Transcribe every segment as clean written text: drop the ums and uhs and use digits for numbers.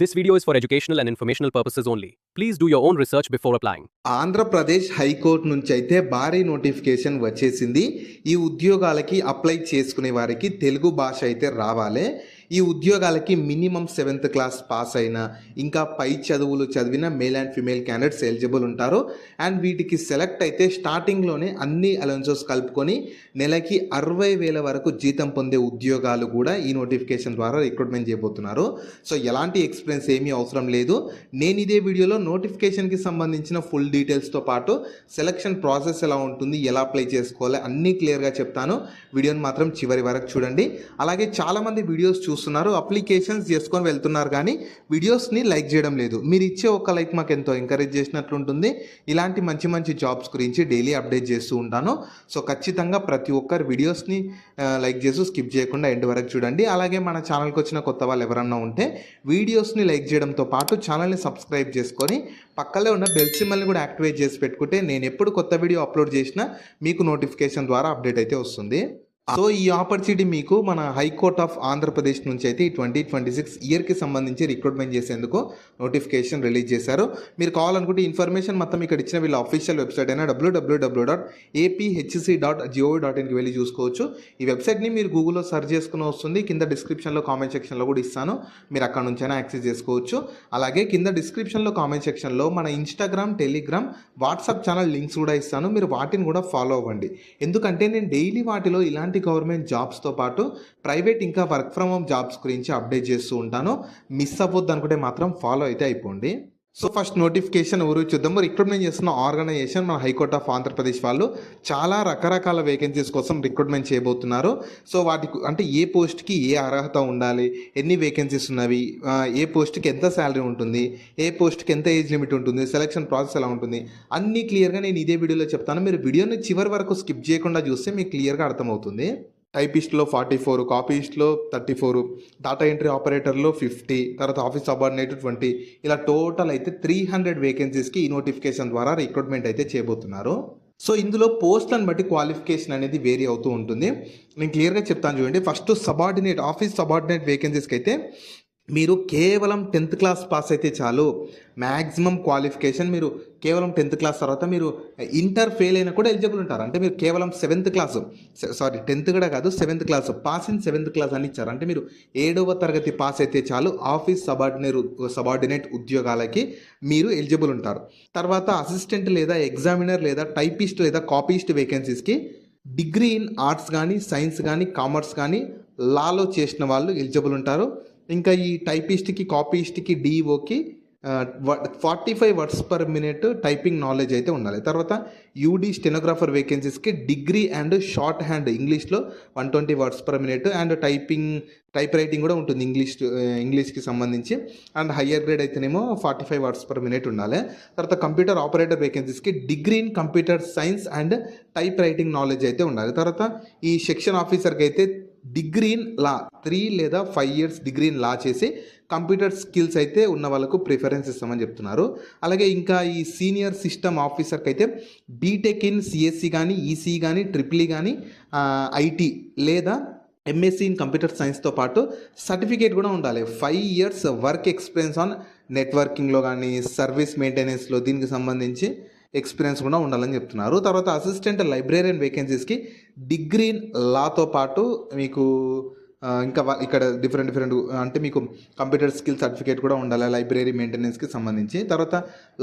This video is for educational and informational purposes only. Please do your own research before applying. Andhra Pradesh high court నుంచి అయితే భారీ notification వచ్చేసింది. ఈ ఉద్యోగాలకి అప్లై చేసుకునే వారికి తెలుగు భాష అయితే రావాలి. ఈ ఉద్యోగాలకి మినిమం 7th క్లాస్ పాస్ అయినా ఇంకా పై చదువులు చదివిన male and female candidates eligible ఉంటారు. అండ్ వీటికి సెలెక్ట్ అయితే స్టార్టింగ్లోనే అన్ని అలవెన్సెస్ కలుపుకొని నెలకి 60,000 వరకు జీతం పొందే ఉద్యోగాలు కూడా ఈ నోటిఫికేషన్ ద్వారా రిక్రూట్మెంట్ చేయబోతున్నారు. సో ఎలాంటి ఎక్స్పీరియన్స్ ఏమీ అవసరం లేదు. నేను ఇదే వీడియోలో నోటిఫికేషన్కి సంబంధించిన ఫుల్ డీటెయిల్స్తో పాటు సెలక్షన్ ప్రాసెస్ ఎలా ఉంటుంది, ఎలా అప్లై చేసుకోవాలి అన్నీ క్లియర్గా చెప్తాను. వీడియోని మాత్రం చివరి వరకు చూడండి. అలాగే చాలామంది వీడియోస్ చూస్తున్నారు, అప్లికేషన్స్ చేసుకొని వెళ్తున్నారు, కానీ వీడియోస్ని లైక్ చేయడం లేదు. మీరు ఇచ్చే ఒక లైక్ మాకు ఎంతో ఎంకరేజ్ చేసినట్లు ఉంటుంది. ఇలాంటి మంచి మంచి జాబ్స్ గురించి డైలీ అప్డేట్ చేస్తూ ఉంటాను. సో ఖచ్చితంగా ప్రతి ఒక్కరు వీడియోస్ని లైక్ చేస్తూ స్కిప్ చేయకుండా ఎండ్ వరకు చూడండి. అలాగే మన ఛానల్కి వచ్చిన కొత్త వాళ్ళు ఎవరన్నా ఉంటే వీడియోస్ని లైక్ చేయడంతో పాటు ఛానల్ని సబ్స్క్రైబ్ చేసుకొని పక్కనే ఉన్న బెల్ సింబల్ని కూడా యాక్టివేట్ చేసి పెట్టుకుంటే నేను ఎప్పుడు కొత్త వీడియో అప్లోడ్ చేసినా మీకు నోటిఫికేషన్ ద్వారా అప్డేట్ అయితే వస్తుంది. సో ఈ ఆపర్చునిటీ మీకు మన హైకోర్ట్ ఆఫ్ ఆంధ్రప్రదేశ్ నుంచి అయితే ఈ 2026 ఇయర్కి సంబంధించి రిక్రూట్మెంట్ చేసేందుకు నోటిఫికేషన్ రిలీజ్ చేశారు. మీరు కావాలనుకుంటే ఇన్ఫర్మేషన్ మొత్తం ఇక్కడ ఇచ్చిన వీళ్ళ అఫీషియల్ వెబ్సైట్ అయినా www.aphc.gov.inకి వెళ్ళి చూసుకోవచ్చు. ఈ వెబ్సైట్ని మీరు గూగుల్లో సెర్చ్ చేసుకుని వస్తుంది. కింద డిస్క్రిప్షన్లో కామెంట్ సెక్షన్లో కూడా ఇస్తాను, మీరు అక్కడ నుంచైనా యాక్సెస్ చేసుకోవచ్చు. అలాగే కింద డిస్క్రిప్షన్లో కామెంట్ సెక్షన్లో మన Instagram, Telegram, WhatsApp channel links కూడా ఇస్తాను. మీరు వాటిని కూడా ఫాలో అవ్వండి. ఎందుకంటే నేను డైలీ వాటిలో ఇలాంటి గవర్నమెంట్ జాబ్స్తో పాటు ప్రైవేట్ ఇంకా వర్క్ ఫ్రమ్ హోమ్ జాబ్స్ గురించి అప్డేట్ చేస్తూ ఉంటాను. మిస్ అవ్వద్దు అనుకుంటే మాత్రం ఫాలో అయితే అయిపోండి. సో ఫస్ట్ నోటిఫికేషన్ ఎవరు చూద్దాము. రిక్రూట్మెంట్ చేస్తున్న ఆర్గనైజేషన్ మన హైకోర్ట్ ఆఫ్ ఆంధ్రప్రదేశ్ వాళ్ళు చాలా రకరకాల వేకెన్సీస్ కోసం రిక్రూట్మెంట్ చేయబోతున్నారు. సో వాటికి అంటే ఏ పోస్ట్కి ఏ అర్హత ఉండాలి, ఎన్ని వేకెన్సీస్ ఉన్నవి, ఏ పోస్ట్కి ఎంత శాలరీ ఉంటుంది, ఏ పోస్ట్కి ఎంత ఏజ్ లిమిట్ ఉంటుంది, సెలక్షన్ ప్రాసెస్ ఎలా ఉంటుంది అన్నీ క్లియర్గా నేను ఇదే వీడియోలో చెప్తాను. మీరు వీడియోని చివరి వరకు స్కిప్ చేయకుండా చూస్తే మీకు క్లియర్గా అర్థమవుతుంది. టైపిస్ట్లో 44, కాపీస్ట్లో 34, డేటా ఎంట్రీ ఆపరేటర్లో 50, తర్వాత ఆఫీస్ సబార్డినేట్ 20, ఇలా టోటల్ అయితే 300 వేకెన్సీస్కి ఈ నోటిఫికేషన్ ద్వారా రిక్రూట్మెంట్ అయితే చేయబోతున్నారు. సో ఇందులో పోస్ట్లను బట్టి క్వాలిఫికేషన్ అనేది వేరీ అవుతూ ఉంటుంది. నేను క్లియర్గా చెప్తాను చూడండి. ఫస్ట్ సబార్డినేట్, ఆఫీస్ సబార్డినేట్ వేకెన్సీస్కి అయితే మీరు కేవలం 10th క్లాస్ పాస్ అయితే చాలు. మ్యాక్సిమం క్వాలిఫికేషన్ మీరు కేవలం 10th క్లాస్ తర్వాత మీరు ఇంటర్ ఫెయిల్ అయినా కూడా ఎలిజిబుల్ ఉంటారు. అంటే మీరు కేవలం 7th క్లాసు, 10th కూడా కాదు, 7th class pass in 7th class అని ఇచ్చారు. అంటే మీరు 7వ తరగతి పాస్ అయితే చాలు ఆఫీస్ సబార్డినేట్ ఉద్యోగాలకి మీరు ఎలిజిబుల్ ఉంటారు. తర్వాత అసిస్టెంట్ లేదా ఎగ్జామినర్ లేదా టైపిస్ట్ లేదా కాపీస్ట్ వేకెన్సీస్కి డిగ్రీ ఇన్ ఆర్ట్స్ కానీ, సైన్స్ కానీ, కామర్స్ కానీ, లాలో చేసిన వాళ్ళు ఎలిజిబుల్ ఉంటారు. ఇంకా ఈ టైపిస్ట్కి, కాపీస్ట్కి, డిఓకి 45 words per minute typing knowledge అయితే ఉండాలి. తర్వాత యూడీ స్టెనోగ్రాఫర్ వేకెన్సీస్కి డిగ్రీ అండ్ షార్ట్ హ్యాండ్ ఇంగ్లీష్లో 120 words per minute and typewriting కూడా ఉంటుంది ఇంగ్లీష్కి సంబంధించి. అండ్ హయ్యర్ గ్రేడ్ అయితేనేమో 45 వర్డ్స్ పర్ మినిట్ ఉండాలి. తర్వాత కంప్యూటర్ ఆపరేటర్ వేకెన్సీస్కి degree in computer science and typewriting knowledge అయితే ఉండాలి. తర్వాత ఈ సెక్షన్ ఆఫీసర్కి అయితే డిగ్రీ ఇన్ లా 3 లేదా 5 ఇయర్స్ డిగ్రీ ఇన్ లా చేసి కంప్యూటర్ స్కిల్స్ అయితే ఉన్న వాళ్ళకు ప్రిఫరెన్స్ ఇస్తామని చెప్తున్నారు. అలాగే ఇంకా ఈ సీనియర్ సిస్టమ్ ఆఫీసర్కి అయితే బీటెక్ ఇన్ సిఎస్సి కానీ, ఈసీ కానీ, ట్రిపుల్ ఈ కానీ, ఐటీ లేదా ఎంఎస్సి ఇన్ కంప్యూటర్ సైన్స్తో పాటు సర్టిఫికేట్ కూడా ఉండాలి. 5 ఇయర్స్ వర్క్ ఎక్స్పీరియన్స్ ఆన్ నెట్వర్కింగ్లో కానీ, సర్వీస్ మెయింటెనెన్స్లో దీనికి సంబంధించి ఎక్స్పీరియన్స్ కూడా ఉండాలని చెప్తున్నారు. తర్వాత అసిస్టెంట్ లైబ్రేరియన్ వేకెన్సీస్కి డిగ్రీ ఇన్ లాతో పాటు మీకు ఇంకా ఇక్కడ డిఫరెంట్ అంటే మీకు కంప్యూటర్ స్కిల్ సర్టిఫికేట్ కూడా ఉండాలి లైబ్రరీ మెయింటెనెన్స్కి సంబంధించి. తర్వాత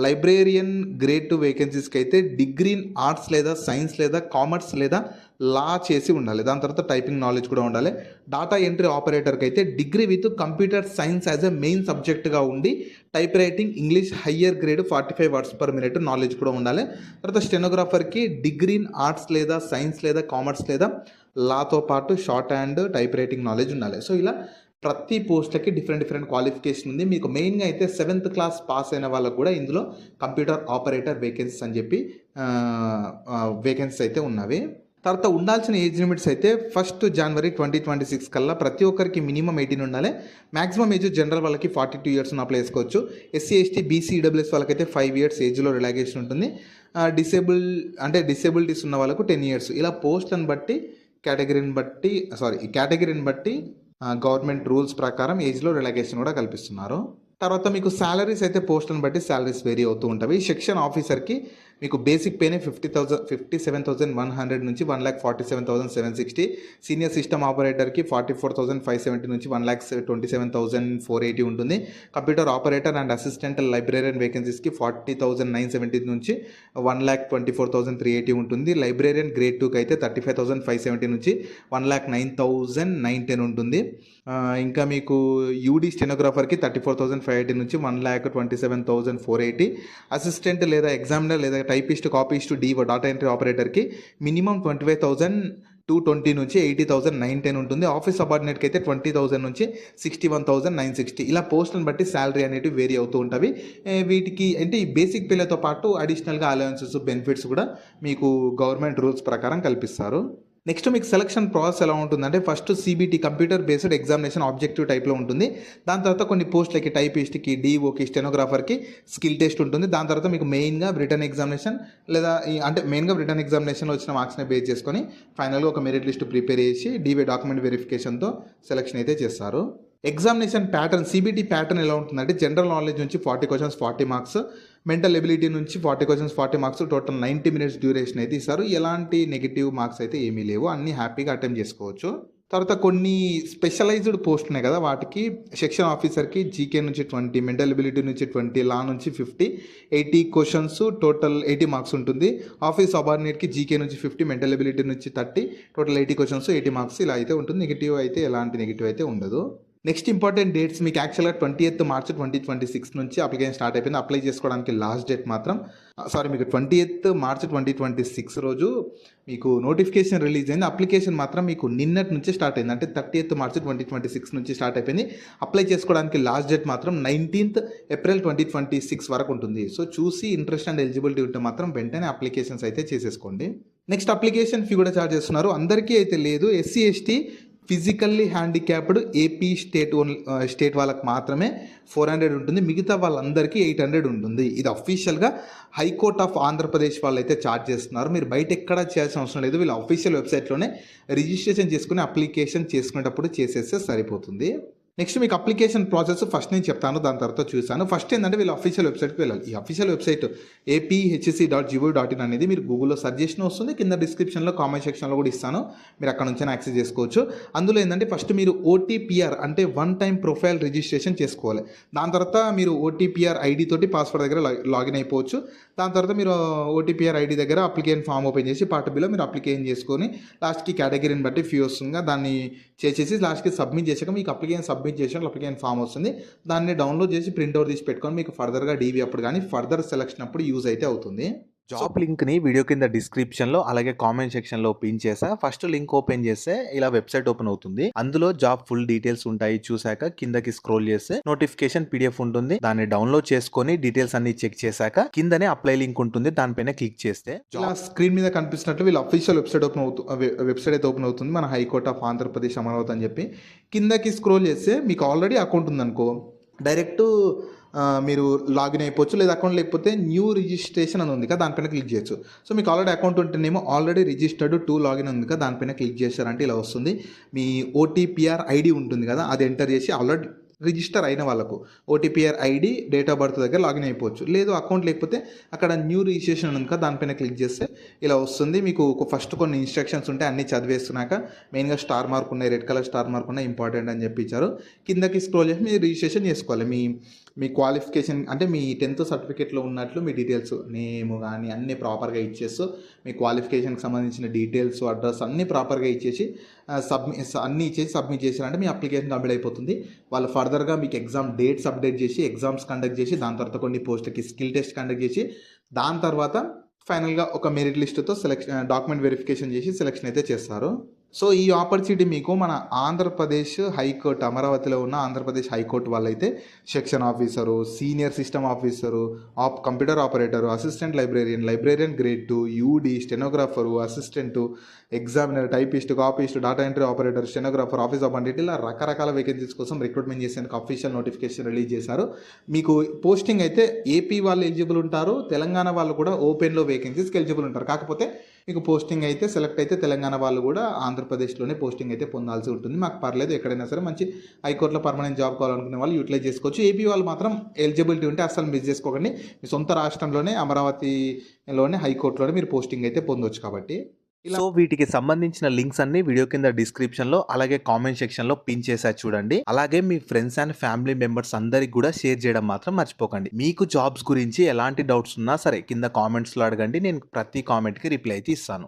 లైబ్రేరియన్ గ్రేడ్ 2 వేకెన్సీస్కి అయితే డిగ్రీ ఇన్ ఆర్ట్స్ లేదా సైన్స్ లేదా కామర్స్ లేదా లా చేసి ఉండాలి. దాని తర్వాత టైపింగ్ నాలెడ్జ్ కూడా ఉండాలి. డేటా ఎంట్రీ ఆపరేటర్కి అయితే degree with computer science as a main సబ్జెక్ట్గా ఉండి typewriting English higher grade 45 words per minute knowledge కూడా ఉండాలి. తర్వాత స్టెనోగ్రాఫర్కి డిగ్రీ ఇన్ ఆర్ట్స్ లేదా సైన్స్ లేదా కామర్స్ లేదా లాతో పాటు shorthand typewriting knowledge ఉండాలి. సో ఇలా ప్రతి పోస్ట్లకి డిఫరెంట్ క్వాలిఫికేషన్ ఉంది. మీకు మెయిన్గా అయితే 7th క్లాస్ పాస్ అయిన వాళ్ళకు కూడా ఇందులో కంప్యూటర్ ఆపరేటర్ వేకెన్సీస్ అని చెప్పి వేకెన్సీస్ అయితే ఉన్నవి. తర్వాత ఉండాల్సిన ఏజ్ లిమిట్స్ అయితే 1 జనవరి 2026 కల్లా ప్రతి ఒక్కరికి మినిమం 18 ఉండాలి. మ్యాక్సిమం ఏజ్ జనరల్ వాళ్ళకి 42 ఇయర్స్ అప్లై చేసుకోవచ్చు. ఎస్సీ, ఎస్టీ, బీసీ, ఈడబ్ల్యూఎస్ వాళ్ళకైతే 5 ఇయర్స్ ఏజ్లో రిలాక్సేషన్ ఉంటుంది. డిసేబిలిటీస్ ఉన్న వాళ్ళకు 10 ఇయర్స్. ఇలా పోస్ట్లను బట్టి కేటగిరీని బట్టి గవర్నమెంట్ రూల్స్ ప్రకారం ఏజ్లో రిలాక్సేషన్ కూడా కల్పిస్తున్నారు. తర్వాత మీకు సాలరీస్ అయితే పోస్టులను బట్టి సాలరీస్ వేరీ అవుతూ ఉంటవి. సెక్షన్ ఆఫీసర్‌కి మీకు బేసిక్ పేనే 57,100 నుంచి 1,47,760. సీనియర్ సిస్టమ్ ఆపరేటర్‌కి 44,570 నుంచి 1,27,480 ఉంటుంది. Computer operator and assistant librarian వేకెన్సీస్‌కి 40,970 నుంచి 1,24,380 ఉంటుంది. లైబ్రేరియన్ గ్రేడ్ 2కి అయితే 35,570 నుంచి 1,09,910 ఉంటుంది. ఇంకా మీకు యూడీ స్టెనోగ్రాఫర్‌కి 34,580 నుంచి 1,27,480. అసిస్టెంట్ లేదా ఎగ్జామినర్ లేదా typist, copyist, DO data entry ఆపరేటర్‌కి మినిమమ్ 25,220 నుంచి 80,910 ఉంటుంది. ఆఫీస్ సబార్డినేట్‌కి అయితే 20,000 నుంచి 61,960. ఇలా పోస్టులను బట్టి సాలరీ అనేటివి వేరీ అవుతూ ఉంటవి. వీటికి అంటే ఈ బేసిక్ పేలతో పాటు అడిషనల్‌గా అలవెన్సెస్, బెనిఫిట్స్ కూడా మీకు గవర్నమెంట్ రూల్స్ ప్రకారం కల్పిస్తారు. నెక్స్ట్ మీకు సెలక్షన్ ప్రాసెస్ ఎలా ఉంటుందంటే first CBT computer based examination objective టైప్లో ఉంటుంది. దాని తర్వాత కొన్ని పోస్టులకి టైపిస్ట్కి, డీఓకి, స్టెనోగ్రాఫర్కి స్కిల్ టెస్ట్ ఉంటుంది. దాని తర్వాత మీకు మెయిన్గా రిటర్న్ ఎగ్జామినేషన్ లేదా అంటే మెయిన్గా రిటర్న్ ఎగ్జామినేషన్లో వచ్చిన మార్క్స్ని బేస్ చేసుకొని ఫైనల్గా ఒక మెరిట్ లిస్ట్ ప్రిపేర్ చేసి డీవై డాక్యుమెంట్ వెరిఫికేషన్తో సెలక్షన్ అయితే చేస్తారు. ఎగ్జామినేషన్ ప్యాటర్న్ CBT ప్యాటర్న్ ఎలా ఉంటుందంటే జనరల్ నాలెడ్జ్ నుంచి 40 క్వశ్చన్స్ 40 మార్క్స్, మెంటల్ ఎబిలిటీ నుంచి 40 questions 40 marks, total 90 minutes duration అయితే ఇస్తారు. ఎలాంటి నెగిటివ్ మార్క్స్ అయితే ఏమీ లేవు, అన్నీ హ్యాపీగా అటెంప్ట్ చేసుకోవచ్చు. తర్వాత కొన్ని స్పెషలైజ్డ్ పోస్ట్ ఉన్నాయి కదా, వాటికి సెక్షన్ ఆఫీసర్కి జీకే నుంచి 20, మెంటల్ ఎబిలిటీ నుంచి 20, లా నుంచి 50, 80 క్వశ్చన్స్, టోటల్ 80 మార్క్స్ ఉంటుంది. ఆఫీస్ సబార్డినేట్కి జీకే నుంచి 50, మెంటల్ ఎబిలిటీ నుంచి 30, టోటల్ 80 క్వశ్చన్స్, 80 మార్క్స్ ఇలా అయితే ఉంటుంది. నెగిటివ్ అయితే ఎలాంటి నెగిటివ్ అయితే ఉండదు. నెక్స్ట్ ఇంపార్టెంట్ డేట్స్ మీకు యాక్చువల్గా 20th మార్చ్ 2026 నుంచి అప్లికేషన్ స్టార్ట్ అయిపోయింది. అప్లై చేసుకోవడానికి లాస్ట్ డేట్ మాత్రం మీకు 20th మార్చ్ 2026 రోజు మీకు నోటిఫికేషన్ రిలీజ్ అయింది. అప్లికేషన్ మాత్రం మీకు నిన్నటి నుంచే స్టార్ట్ అయింది. అంటే 30th మార్చ్ 2026 నుంచి స్టార్ట్ అయిపోయింది. అప్లై చేసుకోవడానికి లాస్ట్ డేట్ మాత్రం 19th ఏప్రిల్ 2026 వరకు ఉంటుంది. సో చూసి ఇంట్రెస్ట్ అండ్ ఎలిజిబిలిటీ ఉంటే మాత్రం వెంటనే అప్లికేషన్స్ అయితే చేసేసుకోండి. నెక్స్ట్ అప్లికేషన్ ఫీ కూడా ఛార్జ్ చేస్తున్నారు. అందరికీ అయితే లేదు. SC ST physically handicapped AP state వాళ్ళకి మాత్రమే 400 ఉంటుంది. మిగతా వాళ్ళందరికీ 800 ఉంటుంది. ఇది అఫీషియల్గా హైకోర్ట్ ఆఫ్ ఆంధ్రప్రదేశ్ వాళ్ళు అయితే ఛార్జ్ చేస్తున్నారు. మీరు బయట ఎక్కడా చేయాల్సిన అవసరం లేదు. వీళ్ళ అఫీషియల్ వెబ్సైట్లోనే రిజిస్ట్రేషన్ చేసుకుని అప్లికేషన్ చేసుకునేటప్పుడు చేసేస్తే సరిపోతుంది. నెక్స్ట్ మీకు అప్లికేషన్ ప్రాసెస్ ఫస్ట్ నేను చెప్తాను, దాని తర్వాత చూసాను. ఫస్ట్ ఏంటంటే వీళ్ళ అఫీషియల్ వెబ్సైట్కి వెళ్ళాలి. ఈ అఫీషియల్ వెబ్సైట్ aphsc.gov.in అనేది మీరు గూగుల్లో సెర్చ్ చేసిన వస్తుంది. కింద డిస్క్రిప్షన్లో కామెంట్ సెక్షన్లో కూడా ఇస్తాను, మీరు అక్కడ నుంచి యాక్సెస్ చేసుకోవచ్చు. అందులో ఏంటంటే ఫస్ట్ మీరు OTPR అంటే వన్ టైం ప్రొఫైల్ రిజిస్ట్రేషన్ చేసుకోవాలి. దాని తర్వాత మీరు OTPR ఐడి తోటి పాస్వర్డ్ దగ్గర లాగిన్ అయిపోవచ్చు. దాని తర్వాత మీరు OTPR ఐడి దగ్గర అప్లికేషన్ ఫామ్ ఓపెన్ చేసి పార్ట్ బిలో మీరు అప్లికేషన్ చేసుకొని లాస్ట్కి కేటగిరీని బట్టి ఫీ వస్తుందిగా దాన్ని చేసేసి లాస్ట్కి సబ్మిట్ చేసాక మీకు అప్లికేషన్ సబ్మిట్ చేసిన అప్లికేషన్ ఫామ్ వస్తుంది. దాన్ని డౌన్లోడ్ చేసి ప్రింట్అవుట్ తీసి పెట్టుకొని మీకు ఫర్దర్గా DV అప్పుడు కానీ ఫర్దర్ సెలక్షన్ అప్పుడు యూజ్ అయితే అవుతుంది. జాబ్ లింక్ని వీడియో కింద డిస్క్రిప్షన్లో అలాగే కామెంట్ సెక్షన్లో పిన్ చేసా. ఫస్ట్ లింక్ ఓపెన్ చేస్తే ఇలా వెబ్సైట్ ఓపెన్ అవుతుంది. అందులో జాబ్ ఫుల్ డీటెయిల్స్ ఉంటాయి. చూసాక కిందకి స్క్రోల్ చేస్తే నోటిఫికేషన్ PDF ఉంటుంది. దాన్ని డౌన్లోడ్ చేసుకొని డీటెయిల్స్ అన్ని చెక్ చేశాక కిందనే అప్లై లింక్ ఉంటుంది. దానిపైన క్లిక్ చేస్తే ఇలా స్క్రీన్ మీద కనిపిస్తున్నట్లు వీళ్ళ అఫీషియల్ వెబ్సైట్ అయితే ఓపెన్ అవుతుంది. మన హైకోర్ట్ ఆఫ్ ఆంధ్రప్రదేశ్ అమరావతి అని చెప్పి కిందకి స్క్రోల్ చేస్తే మీకు ఆల్రెడీ అకౌంట్ ఉందనుకో డైరెక్ట్ మీరు లాగిన్ అయిపోవచ్చు. లేదా అకౌంట్ లేకపోతే న్యూ రిజిస్ట్రేషన్ అని ఉంది కదా, దానిపైన క్లిక్ చేయొచ్చు. సో మీకు ఆల్రెడీ అకౌంట్ ఉంటేనేమో ఆల్రెడీ రిజిస్టర్డ్ టు లాగిన్ ఉంది కదా, దానిపైన క్లిక్ చేశారంటే ఇలా వస్తుంది. మీ OTPR ఐడి ఉంటుంది కదా, అది ఎంటర్ చేసి ఆల్రెడీ రిజిస్టర్ అయిన వాళ్ళకు OTPR ID, date of birth దగ్గర లాగిన్ అయిపోవచ్చు. లేదు అకౌంట్ లేకపోతే అక్కడ న్యూ రిజిస్ట్రేషన్ ఉంది కదా, దానిపైన క్లిక్ చేస్తే ఇలా వస్తుంది. మీకు ఫస్ట్ కొన్ని ఇన్స్ట్రక్షన్స్ ఉంటాయి, అన్నీ చదివేస్తున్నాక మెయిన్గా స్టార్ మార్క్ ఉన్నాయి, రెడ్ కలర్ స్టార్ మార్క్ ఉన్నాయి, ఇంపార్టెంట్ అని చెప్పి ఇచ్చారు. కిందకి స్క్రోల్ చేసి మీరు రిజిస్ట్రేషన్ చేసుకోవాలి. మీ క్వాలిఫికేషన్ అంటే మీ 10th సర్టిఫికేట్లో ఉన్నట్లు మీ డీటెయిల్స్ నేమ్ కానీ అన్నీ ప్రాపర్గా ఇచ్చేస్తూ మీ క్వాలిఫికేషన్కి సంబంధించిన డీటెయిల్స్, అడ్రస్ అన్నీ ప్రాపర్గా ఇచ్చేసి అన్నీ ఇచ్చేసి సబ్మిట్ చేశారంటే మీ అప్లికేషన్ కంప్లీట్ అయిపోతుంది. వాళ్ళు ఫర్దర్గా మీకు ఎగ్జామ్ డేట్స్ అప్డేట్ చేసి ఎగ్జామ్స్ కండక్ట్ చేసి దాని తర్వాత కొన్ని పోస్టులకి స్కిల్ టెస్ట్ కండక్ట్ చేసి దాని తర్వాత ఫైనల్గా ఒక మెరిట్ లిస్టుతో డాక్యుమెంట్ వెరిఫికేషన్ చేసి సెలెక్షన్ అయితే చేస్తారు. సో ఈ ఆపర్చునిటీ మీకు మన ఆంధ్రప్రదేశ్ హైకోర్టు, అమరావతిలో ఉన్న ఆంధ్రప్రదేశ్ హైకోర్టు వాళ్ళైతే section officer, senior system officer, computer operator, assistant librarian grade 2, UD, stenographer, assistant, examiner, typist, copyist, data entry operator, stenographer, office appointment ఇలా రకరకాల వేకెన్సీస్ కోసం రిక్రూట్మెంట్ చేసేందుకు అఫీషియల్ నోటిఫికేషన్ రిలీజ్ చేశారు. మీకు పోస్టింగ్ అయితే ఏపీ వాళ్ళు ఎలిజిబుల్ ఉంటారు, తెలంగాణ వాళ్ళు కూడా ఓపెన్లో వేకెన్సీస్కి ఎలిజిబుల్ ఉంటారు. కాకపోతే మీకు పోస్టింగ్ అయితే సెలెక్ట్ అయితే తెలంగాణ వాళ్ళు కూడా ఆంధ్రప్రదేశ్‌లోనే పోస్టింగ్ అయితే పొందాల్సి ఉంటుంది. మాకు పర్లేదు ఎక్కడైనా సరే మంచి హైకోర్ట్‌లో పర్మనెంట్ జాబ్ కావాలనుకునే వాళ్ళు యూటిలైజ్ చేసుకోవచ్చు. ఏపీ వాళ్ళు మాత్రం ఎలిజిబిలిటీ ఉంటే అస్సలు మిస్ చేసుకోకండి. మీ సొంత రాష్ట్రంలోనే అమరావతిలోనే హైకోర్ట్‌లోనే మీరు పోస్టింగ్ అయితే పొందొచ్చు కాబట్టి. సో వీటికి సంబంధించిన లింక్స్ అన్ని వీడియో కింద డిస్క్రిప్షన్‌లో అలాగే కామెంట్ సెక్షన్‌లో పిన్ చేశా చూడండి. అలాగే మీ ఫ్రెండ్స్ అండ్ ఫ్యామిలీ మెంబర్స్ అందరికి కూడా షేర్ చేయడం మాత్రం మర్చిపోకండి. మీకు జాబ్స్ గురించి ఎలాంటి డౌట్స్ ఉన్నా సరే కింద కామెంట్స్‌లో అడగండి. నేను ప్రతి కామెంట్‌కి రిప్లై అయితే ఇస్తాను.